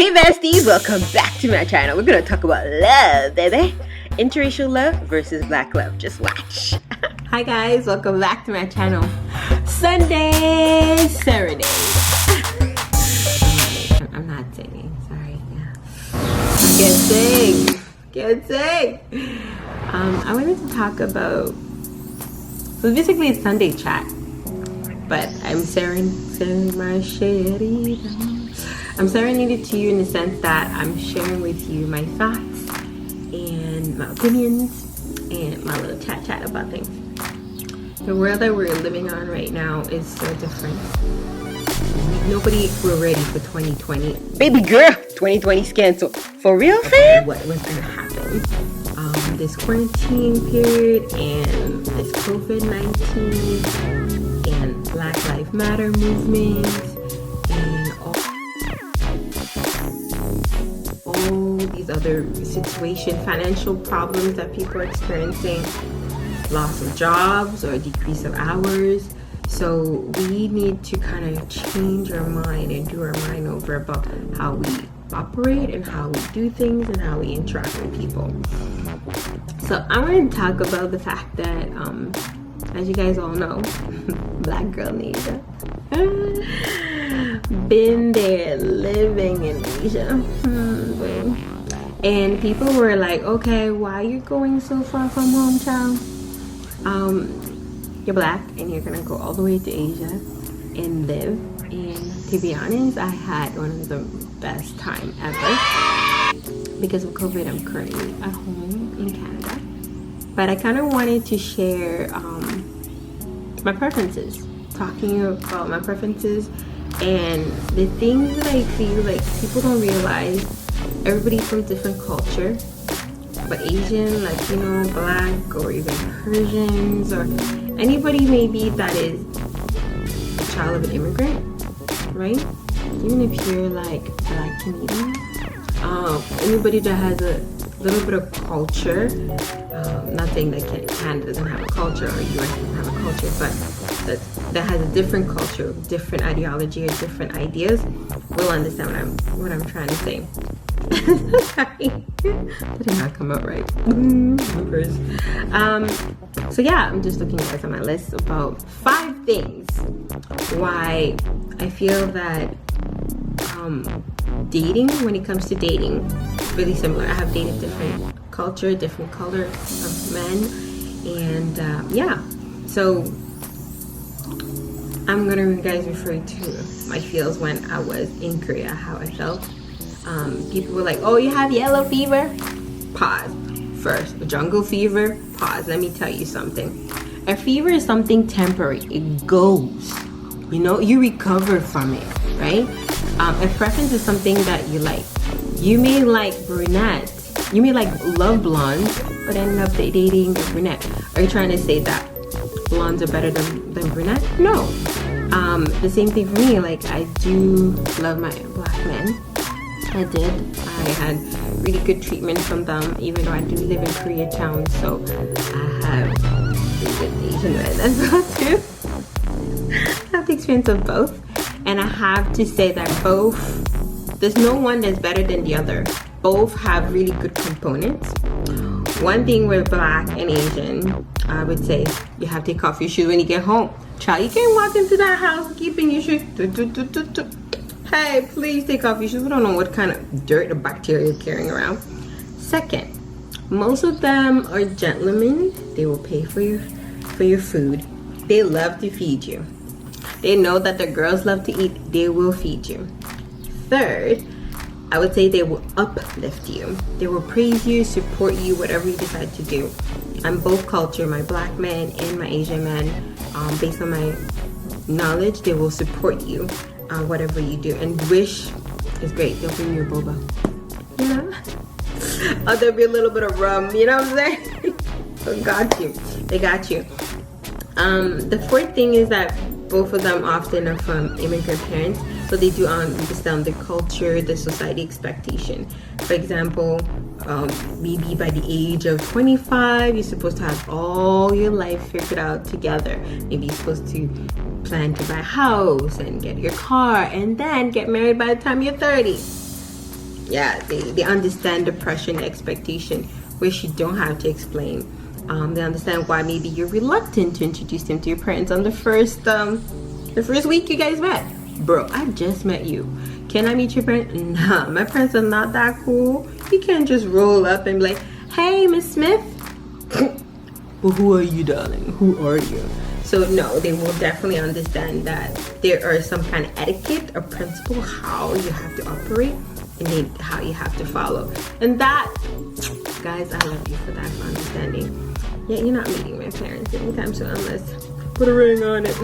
Hey besties, welcome back to my channel. We're gonna talk about love, baby. Interracial love versus black love. Just watch. Hi guys, welcome back to my channel. Sunday Serenade. I'm not singing, sorry. Yeah. Can't sing. I wanted to talk about, so basically it's Sunday chat, but I'm serenaded to you in the sense that I'm sharing with you my thoughts and my opinions and my little chat about things. The world that we're living on right now is so different. We're ready for 2020. Baby girl, 2020's canceled. For real, fam? What was gonna happen? This quarantine period and this COVID-19 and Black Lives Matter movement and all these other situations, financial problems that people are experiencing, loss of jobs or decrease of hours. So we need to kind of change our mind and do our mind over about how we operate and how we do things and how we interact with people. So I want to talk about the fact that, as you guys all know, black girl in Asia. Been there, living in Asia. And people were like, okay, why are you going so far from home, child? You're black and you're gonna go all the way to Asia and live. And to be honest, I had one of the best time ever. Because of COVID, I'm currently at home in Canada. But I kind of wanted to share my preferences. Talking about my preferences and the things that I feel like people don't realize. Everybody's from different culture. But Asian, Latino, Black, or even Persians, or anybody maybe that is a child of an immigrant, right? Even if you're like Black Canadian, anybody that has a little bit of culture, not saying that Canada doesn't have a culture or US doesn't have a culture, but that has a different culture, different ideology, or different ideas, will understand what I'm trying to say. Sorry, that did not come out right. So yeah, I'm just looking at on my list about 5 things why I feel that dating, when it comes to dating, really similar. I have dated different culture, different color of men, and yeah. So I'm gonna guys refer to my feels when I was in Korea, how I felt. People were like, oh, you have yellow fever? Pause. First, jungle fever? Pause. Let me tell you something. A fever is something temporary. It goes. You know, you recover from it, right? A preference is something that you like. You may like brunette. You may love blondes, but end up dating a brunette. Are you trying to say that blondes are better than brunette? No. The same thing for me. I do love my black men. I did. I had really good treatment from them, even though I do live in Koreatown, so I have really good Asian men as well too. I have the experience of both, and I have to say that both, there's no one that's better than the other. Both have really good components. One thing with Black and Asian, I would say, you have to take off your shoes when you get home. Child, you can't walk into that house keeping your shoes. Hey, please take off your shoes. We don't know what kind of dirt or bacteria you're carrying around. Second, most of them are gentlemen. They will pay for your food. They love to feed you. They know that the girls love to eat. They will feed you. Third, I would say they will uplift you. They will praise you, support you, whatever you decide to do. I'm both culture, my black men and my Asian men. Based on my knowledge, they will support you. Whatever you do, and wish is great. They'll bring you a boba, you know. Oh, there'll be a little bit of rum, you know what I'm saying? They got you. The fourth thing is that both of them often are from immigrant parents, so they do understand the culture, the society expectation. For example, maybe by the age of 25, you're supposed to have all your life figured out together. Maybe you're supposed to plan to buy a house and get your car and then get married by the time you're 30. Yeah, they understand the pressure and expectation, which you don't have to explain. They understand why maybe you're reluctant to introduce them to your parents on the first week you guys met. Bro, I just met you. Can I meet your parents? Nah, my parents are not that cool. You can't just roll up and be like, hey, Miss Smith. Well, who are you, darling? Who are you? So no, they will definitely understand that there are some kind of etiquette or principle how you have to operate and then how you have to follow. And that, guys, I love you for that understanding. Yeah, you're not meeting my parents anytime soon unless put a ring on it.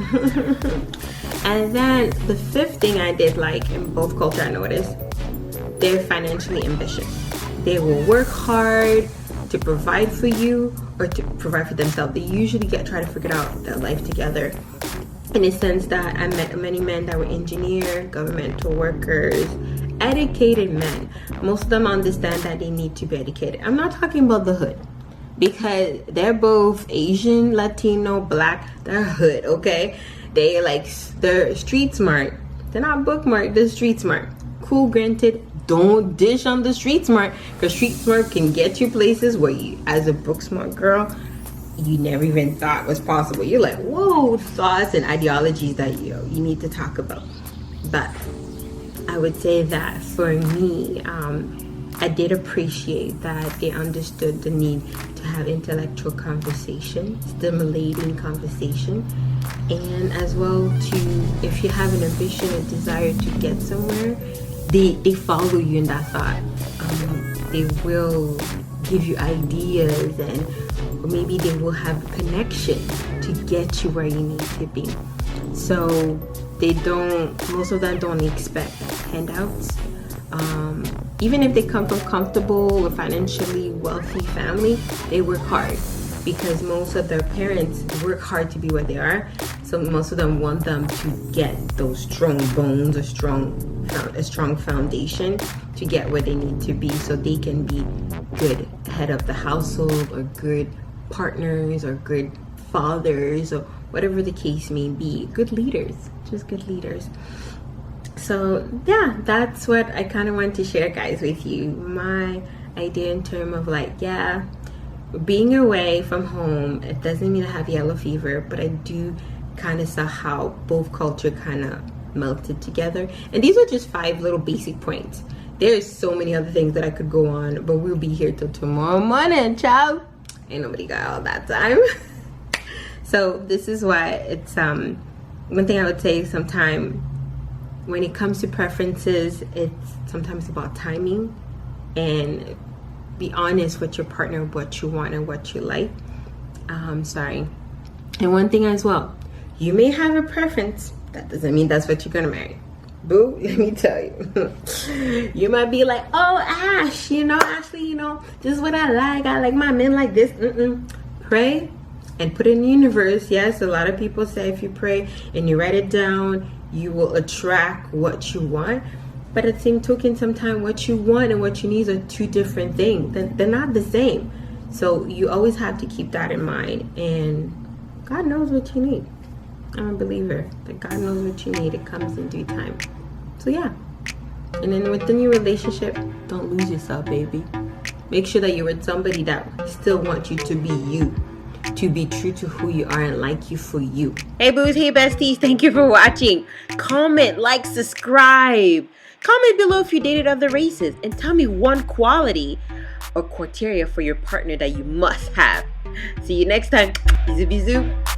And then the fifth thing I did like in both culture, I noticed, they're financially ambitious. They will work hard to provide for you or to provide for themselves. They usually try to figure out their life together. In a sense that I met many men that were engineers, governmental workers, educated men. Most of them understand that they need to be educated. I'm not talking about the hood, because they're both Asian, Latino, Black. They're hood, okay? They're street smart. They're not bookmark, they're street smart. Cool, granted. Don't dish on the street smart, because street smart can get you places where you, as a book smart girl, you never even thought was possible. You're like, whoa, thoughts and ideologies that you need to talk about. But I would say that for me, I did appreciate that they understood the need to have intellectual conversation, stimulating conversation, and as well to, if you have an ambition and desire to get somewhere, they follow you in that thought. They will give you ideas, and or maybe they will have a connection to get you where you need to be. So most of them don't expect handouts. Even if they come from comfortable or financially wealthy family, they work hard, because most of their parents work hard to be where they are. So most of them want them to get those strong bones, a strong foundation to get where they need to be, so they can be good head of the household or good partners or good fathers or whatever the case may be. Good leaders, just good leaders. So yeah, that's what I kind of want to share, guys, with you. My idea in terms of being away from home, it doesn't mean I have yellow fever, but I do kind of saw how both culture kind of melted together. And these are just 5 little basic points. There's so many other things that I could go on, but we'll be here till tomorrow morning, child. Ain't nobody got all that time. So this is why it's one thing I would say, sometime when it comes to preferences, it's sometimes about timing, and be honest with your partner, what you want and what you like. And one thing as well, you may have a preference, that doesn't mean that's what you're gonna marry. Boo, let me tell you. You might be like, oh, Ashley, this is what I like my men like this. Pray and put it in the universe. Yes, a lot of people say if you pray and you write it down, you will attract what you want. But at the same token, sometimes what you want and what you need are 2 different things. They're not the same. So you always have to keep that in mind. And God knows what you need. I'm a believer that God knows what you need. It comes in due time. So yeah. And then within your relationship, don't lose yourself, baby. Make sure that you're with somebody that still wants you to be you, to be true to who you are and like you for you. Hey boos, hey besties, thank you for watching. Comment, like, subscribe. Comment below if you dated other races, and tell me one quality or criteria for your partner that you must have. See you next time. Bisous, bisous.